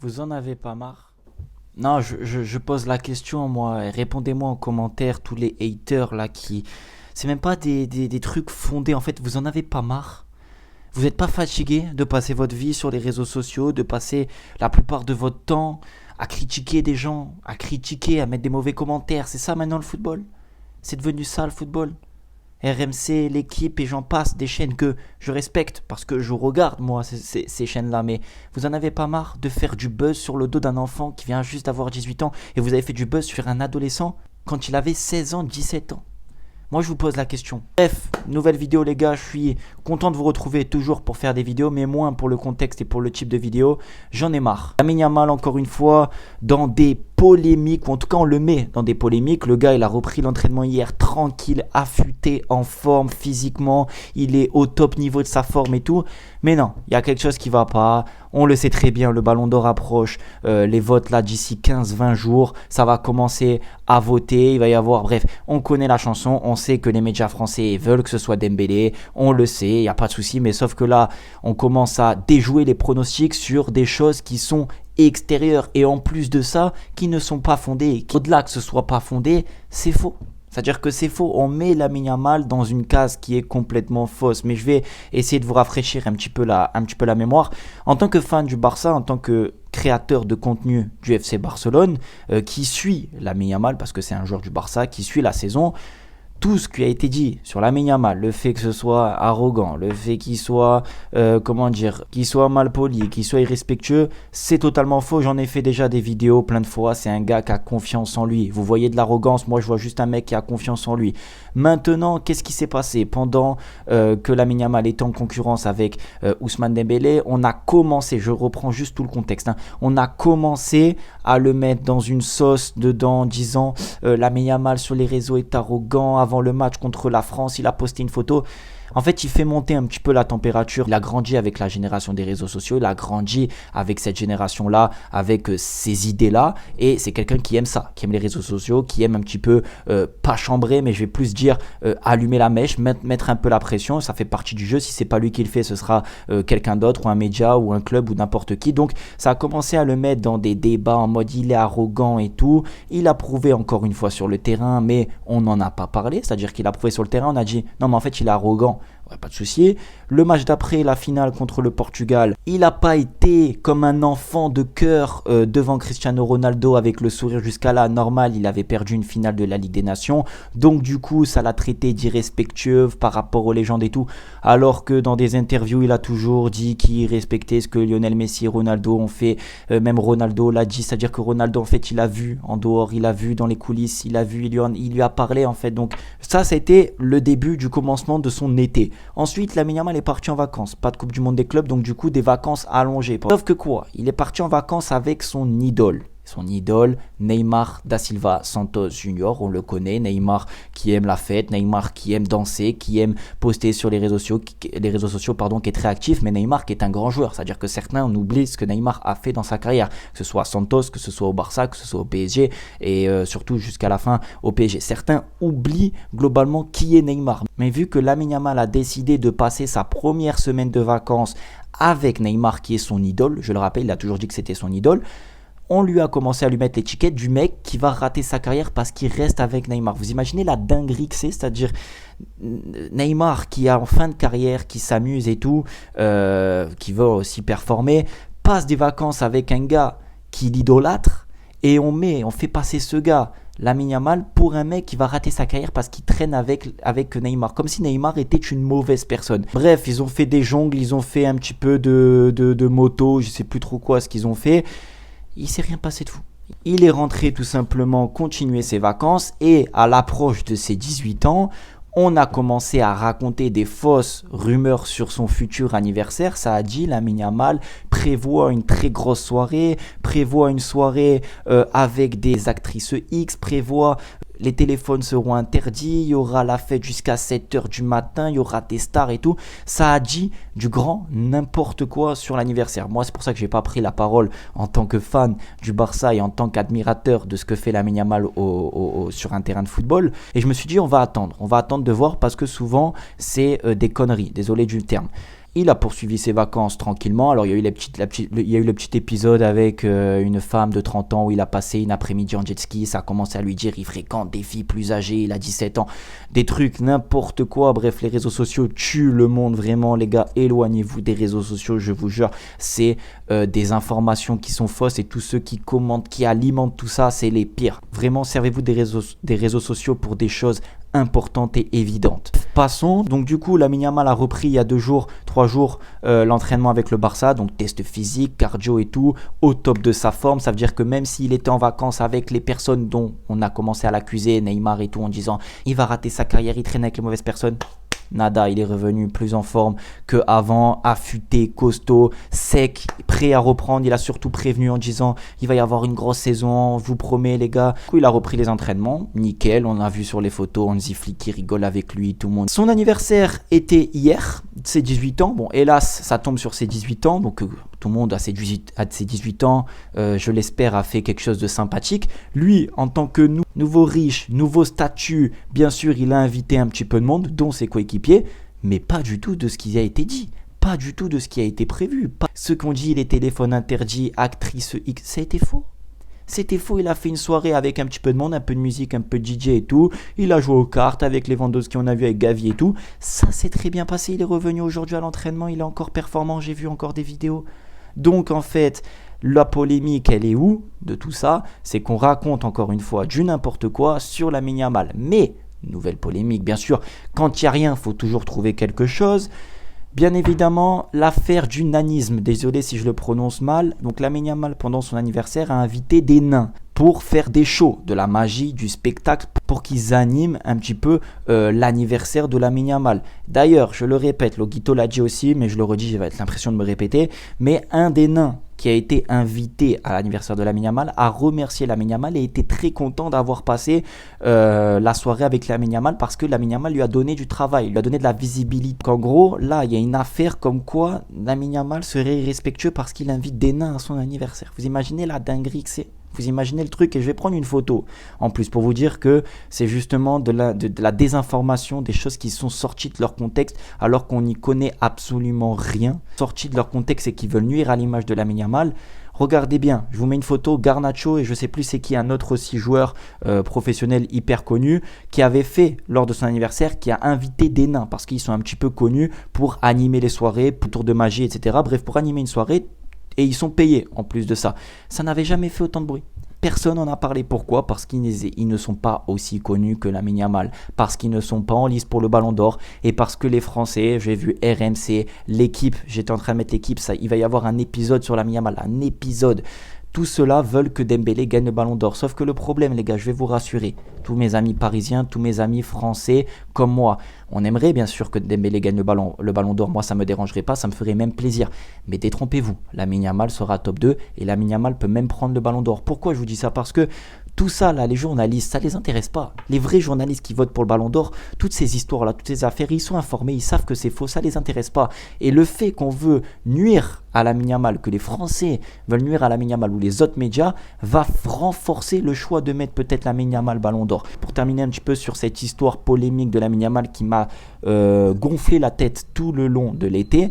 Vous en avez pas marre? Non, je pose la question, moi. Répondez-moi en commentaire, tous les haters là qui. C'est même pas des trucs fondés. En fait, vous en avez pas marre? Vous n'êtes pas fatigué de passer votre vie sur les réseaux sociaux, de passer la plupart de votre temps à critiquer des gens, à critiquer, à mettre des mauvais commentaires? C'est ça maintenant le football? C'est devenu ça le football? RMC, l'équipe et j'en passe, des chaînes que je respecte parce que je regarde moi ces chaînes-là, mais vous en avez pas marre de faire du buzz sur le dos d'un enfant qui vient juste d'avoir 18 ans et vous avez fait du buzz sur un adolescent quand il avait 16 ans, 17 ans? Moi, je vous pose la question. Bref, nouvelle vidéo les gars, je suis content de vous retrouver toujours pour faire des vidéos, mais moins pour le contexte et pour le type de vidéo. J'en ai marre. Lamine Yamal, encore une fois, dans des polémiques, ou en tout cas on le met dans des polémiques. Le gars, il a repris l'entraînement hier tranquille, affûté, en forme physiquement. Il est au top niveau de sa forme et tout. Mais non, il y a quelque chose qui va pas. On le sait très bien, le ballon d'or approche. Les votes là d'ici 15-20 jours, ça va commencer à voter. Il va y avoir, bref, on connaît la chanson. On sait que les médias français veulent que ce soit Dembélé. On le sait, il n'y a pas de souci. Mais sauf que là, on commence à déjouer les pronostics sur des choses qui sont extérieures et en plus de ça, qui ne sont pas fondées. Au-delà que ce soit pas fondé, c'est faux. C'est-à-dire que c'est faux, on met Lamine Yamal dans une case qui est complètement fausse. Mais je vais essayer de vous rafraîchir un petit peu la mémoire. En tant que fan du Barça, en tant que créateur de contenu du FC Barcelone, qui suit Lamine Yamal, parce que c'est un joueur du Barça, qui suit la saison, tout ce qui a été dit sur Lamine Yamal, le fait que ce soit arrogant, le fait qu'il soit, qu'il soit malpoli, qu'il soit irrespectueux, c'est totalement faux. J'en ai fait déjà des vidéos plein de fois. C'est un gars qui a confiance en lui. Vous voyez de l'arrogance, moi je vois juste un mec qui a confiance en lui. Maintenant, qu'est-ce qui s'est passé pendant que Lamine Yamal était en concurrence avec Ousmane Dembélé? On a commencé, je reprends juste tout le contexte, hein, on a commencé à le mettre dans une sauce dedans, en disant Lamine Yamal sur les réseaux est arrogant. Avant le match contre la France, il a posté une photo. En fait, il fait monter un petit peu la température. Il a grandi avec la génération des réseaux sociaux. Il a grandi avec cette génération-là, avec ces idées-là. Et c'est quelqu'un qui aime ça, qui aime les réseaux sociaux, qui aime un petit peu, pas chambrer, mais je vais plus dire allumer la mèche, mettre un peu la pression. Ça fait partie du jeu. Si c'est pas lui qui le fait, ce sera quelqu'un d'autre, ou un média, ou un club, ou n'importe qui. Donc, ça a commencé à le mettre dans des débats en mode il est arrogant et tout. Il a prouvé encore une fois sur le terrain, mais on n'en a pas parlé. C'est-à-dire qu'il a prouvé sur le terrain, on a dit non, mais en fait, il est arrogant. Ouais, pas de souci. Le match d'après, la finale contre le Portugal, il n'a pas été comme un enfant de cœur devant Cristiano Ronaldo avec le sourire jusqu'à là. Normal, il avait perdu une finale de la Ligue des Nations. Donc du coup, ça l'a traité d'irrespectueux par rapport aux légendes et tout. Alors que dans des interviews, il a toujours dit qu'il respectait ce que Lionel Messi et Ronaldo ont fait. Même Ronaldo l'a dit, c'est-à-dire que Ronaldo, en fait, il a vu en dehors, il a vu dans les coulisses, il a vu, il lui a parlé en fait. Donc ça a été le début du commencement de son été. Ensuite, Lamine Yamal est parti en vacances. Pas de Coupe du Monde des clubs, donc du coup, des vacances allongées. Sauf que quoi? Il est parti en vacances avec son idole. Son idole, Neymar da Silva Santos Junior, on le connaît. Neymar qui aime la fête, Neymar qui aime danser, qui aime poster sur les réseaux sociaux, pardon, qui est très actif. Mais Neymar qui est un grand joueur. C'est-à-dire que certains on oublie ce que Neymar a fait dans sa carrière. Que ce soit à Santos, que ce soit au Barça, que ce soit au PSG et surtout jusqu'à la fin au PSG. Certains oublient globalement qui est Neymar. Mais vu que Lamine Yamal a décidé de passer sa première semaine de vacances avec Neymar qui est son idole, je le rappelle, il a toujours dit que c'était son idole, on lui a commencé à lui mettre l'étiquette du mec qui va rater sa carrière parce qu'il reste avec Neymar. Vous imaginez la dinguerie que c'est-à-dire Neymar qui est en fin de carrière, qui s'amuse et tout, qui veut aussi performer, passe des vacances avec un gars qui l'idolâtre et on fait passer ce gars, Lamine Yamal, pour un mec qui va rater sa carrière parce qu'il traîne avec Neymar, comme si Neymar était une mauvaise personne. Bref, ils ont fait des jongles, ils ont fait un petit peu de moto, je sais plus trop quoi ce qu'ils ont fait. Il s'est rien passé de fou. Il est rentré tout simplement continuer ses vacances et à l'approche de ses 18 ans, on a commencé à raconter des fausses rumeurs sur son futur anniversaire. Ça a dit Lamine Yamal prévoit une très grosse soirée, prévoit une soirée avec des actrices X, prévoit les téléphones seront interdits, il y aura la fête jusqu'à 7h du matin, il y aura des stars et tout. Ça a dit du grand n'importe quoi sur l'anniversaire. Moi, c'est pour ça que j'ai pas pris la parole en tant que fan du Barça et en tant qu'admirateur de ce que fait Lamine Yamal sur un terrain de football. Et je me suis dit, on va attendre de voir parce que souvent, c'est des conneries, désolé du terme. Il a poursuivi ses vacances tranquillement. Alors, il y a eu, il y a eu le petit épisode avec une femme de 30 ans où il a passé une après-midi en jet ski. Ça a commencé à lui dire il fréquente des filles plus âgées. Il a 17 ans. Des trucs, n'importe quoi. Bref, les réseaux sociaux tuent le monde vraiment, les gars. Éloignez-vous des réseaux sociaux, je vous jure. C'est des informations qui sont fausses et tous ceux qui commentent, qui alimentent tout ça, c'est les pires. Vraiment, servez-vous des réseaux sociaux pour des choses importante et évidente. Passons, donc du coup Lamine Yamal a repris il y a 3 jours l'entraînement avec le Barça, donc test physique, cardio et tout, au top de sa forme. Ça veut dire que même s'il était en vacances avec les personnes dont on a commencé à l'accuser, Neymar et tout, en disant il va rater sa carrière, il traîne avec les mauvaises personnes, nada, il est revenu plus en forme qu'avant, affûté, costaud, sec, prêt à reprendre. Il a surtout prévenu en disant il va y avoir une grosse saison, je vous promets les gars. Du coup, il a repris les entraînements, nickel, on a vu sur les photos, Hansi Flick qui rigole avec lui, tout le monde. Son anniversaire était hier, ses 18 ans. Bon, hélas, ça tombe sur ses 18 ans, donc tout le monde à ses 18 ans, je l'espère, a fait quelque chose de sympathique. Lui, en tant que nouveau riche, nouveau statut, bien sûr, il a invité un petit peu de monde, dont ses coéquipiers, mais pas du tout de ce qui a été dit. Pas du tout de ce qui a été prévu. Pas ceux qui ont dit les téléphones interdits, actrice X, ça a été faux. C'était faux, il a fait une soirée avec un petit peu de monde, un peu de musique, un peu de DJ et tout. Il a joué aux cartes avec les vendeuses qu'on a vu avec Gavi et tout. Ça s'est très bien passé, il est revenu aujourd'hui à l'entraînement, il est encore performant, j'ai vu encore des vidéos. Donc en fait, la polémique, elle est où de tout ça? C'est qu'on raconte encore une fois du n'importe quoi sur Lamine Yamal. Mais, nouvelle polémique, bien sûr, quand il n'y a rien, il faut toujours trouver quelque chose. Bien évidemment, l'affaire du nanisme, désolé si je le prononce mal. Donc Lamine Yamal, pendant son anniversaire, a invité des nains pour faire des shows, de la magie, du spectacle, pour qu'ils animent un petit peu l'anniversaire de Lamine Yamal. D'ailleurs, je le répète, Loguito l'a dit aussi, mais je le redis, j'ai l'impression de me répéter, mais un des nains qui a été invité à l'anniversaire de Lamine Yamal a remercié Lamine Yamal et était très content d'avoir passé la soirée avec Lamine Yamal parce que Lamine Yamal lui a donné du travail, lui a donné de la visibilité. En gros, là, il y a une affaire comme quoi Lamine Yamal serait irrespectueux parce qu'il invite des nains à son anniversaire. Vous imaginez la dinguerie que c'est? Vous imaginez le truc? Et je vais prendre une photo en plus pour vous dire que c'est justement de la désinformation, des choses qui sont sorties de leur contexte alors qu'on n'y connaît absolument rien. Sorties de leur contexte et qui veulent nuire à l'image de Lamine Yamal. Regardez bien, je vous mets une photo, Garnacho et je sais plus c'est qui, un autre aussi joueur professionnel hyper connu qui avait fait lors de son anniversaire, qui a invité des nains parce qu'ils sont un petit peu connus pour animer les soirées, pour tour de magie, etc. Bref, pour animer une soirée. Et ils sont payés en plus de ça. Ça n'avait jamais fait autant de bruit. Personne n'en a parlé. Pourquoi? Parce qu'ils ne sont pas aussi connus que Lamine Yamal. Parce qu'ils ne sont pas en lice pour le Ballon d'Or. Et parce que les Français, j'ai vu RMC, l'équipe, j'étais en train de mettre l'équipe, il va y avoir un épisode sur Lamine Yamal. Un épisode. Tout cela veulent que Dembélé gagne le Ballon d'Or. Sauf que le problème, les gars, je vais vous rassurer. Tous mes amis parisiens, tous mes amis français, comme moi, on aimerait bien sûr que Dembélé gagne le Ballon d'Or. Moi, ça ne me dérangerait pas, ça me ferait même plaisir. Mais détrompez-vous, Lamine Yamal sera top 2 et Lamine Yamal peut même prendre le Ballon d'Or. Pourquoi je vous dis ça? Parce que tout ça, là, les journalistes, ça ne les intéresse pas. Les vrais journalistes qui votent pour le Ballon d'Or, toutes ces histoires-là, toutes ces affaires, ils sont informés, ils savent que c'est faux, ça ne les intéresse pas. Et le fait qu'on veut nuire à Lamine Yamal, que les Français veulent nuire à Lamine Yamal ou les autres médias, va renforcer le choix de mettre peut-être Lamine Yamal Ballon d'Or. Pour terminer un petit peu sur cette histoire polémique de Lamine Yamal qui m'a gonflé la tête tout le long de l'été,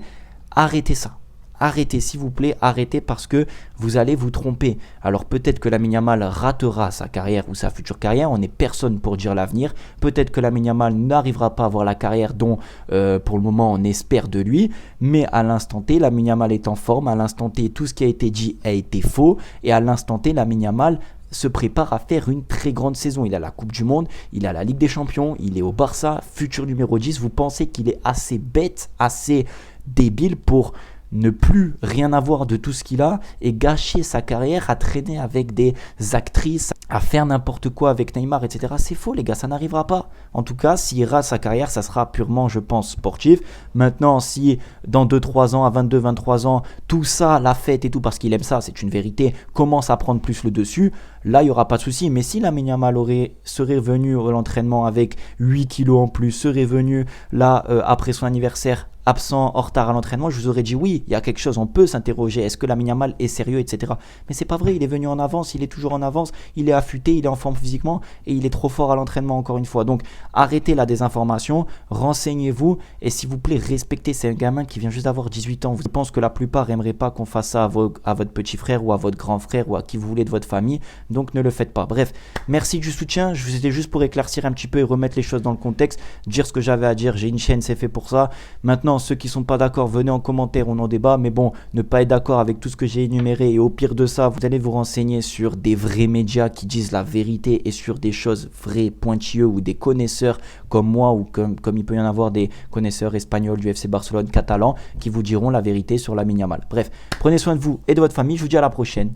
arrêtez ça. Arrêtez, s'il vous plaît, arrêtez parce que vous allez vous tromper. Alors peut-être que Lamine Yamal ratera sa carrière ou sa future carrière, on n'est personne pour dire l'avenir. Peut-être que Lamine Yamal n'arrivera pas à avoir la carrière dont pour le moment on espère de lui. Mais à l'instant T, Lamine Yamal est en forme. À l'instant T, tout ce qui a été dit a été faux. Et à l'instant T, Lamine Yamal se prépare à faire une très grande saison. Il a la Coupe du Monde, il a la Ligue des Champions, il est au Barça, futur numéro 10. Vous pensez qu'il est assez bête, assez débile pour ne plus rien avoir de tout ce qu'il a et gâcher sa carrière à traîner avec des actrices, à faire n'importe quoi avec Neymar, etc. C'est faux les gars, ça n'arrivera pas. En tout cas, s'il rate sa carrière, ça sera purement, je pense, sportif. Maintenant, si dans 2-3 ans, à 22-23 ans, tout ça, la fête et tout, parce qu'il aime ça, c'est une vérité, commence à prendre plus le dessus, là, il n'y aura pas de souci. Mais si Lamine Yamal serait venu à l'entraînement avec 8 kilos en plus, serait venu là, après son anniversaire, absent, en retard à l'entraînement, je vous aurais dit oui, il y a quelque chose, on peut s'interroger, est-ce que Lamine Yamal est sérieux, etc. Mais c'est pas vrai, il est venu en avance, il est toujours en avance, il est affûté, il est en forme physiquement et il est trop fort à l'entraînement encore une fois. Donc arrêtez la désinformation, renseignez-vous et s'il vous plaît, respectez. C'est un gamin qui vient juste d'avoir 18 ans. Je pense que la plupart n'aimeraient pas qu'on fasse ça à votre petit frère ou à votre grand frère ou à qui vous voulez de votre famille, donc ne le faites pas. Bref, merci du soutien, c'était juste pour éclaircir un petit peu et remettre les choses dans le contexte, dire ce que j'avais à dire, j'ai une chaîne, c'est fait pour ça. Maintenant, ceux qui sont pas d'accord, venez en commentaire, on en débat, mais bon, ne pas être d'accord avec tout ce que j'ai énuméré et au pire de ça, vous allez vous renseigner sur des vrais médias qui disent la vérité et sur des choses vraies, pointilleux ou des connaisseurs comme moi ou comme il peut y en avoir des connaisseurs espagnols du FC Barcelone, catalans, qui vous diront la vérité sur Lamine Yamal. Bref, prenez soin de vous et de votre famille, je vous dis à la prochaine.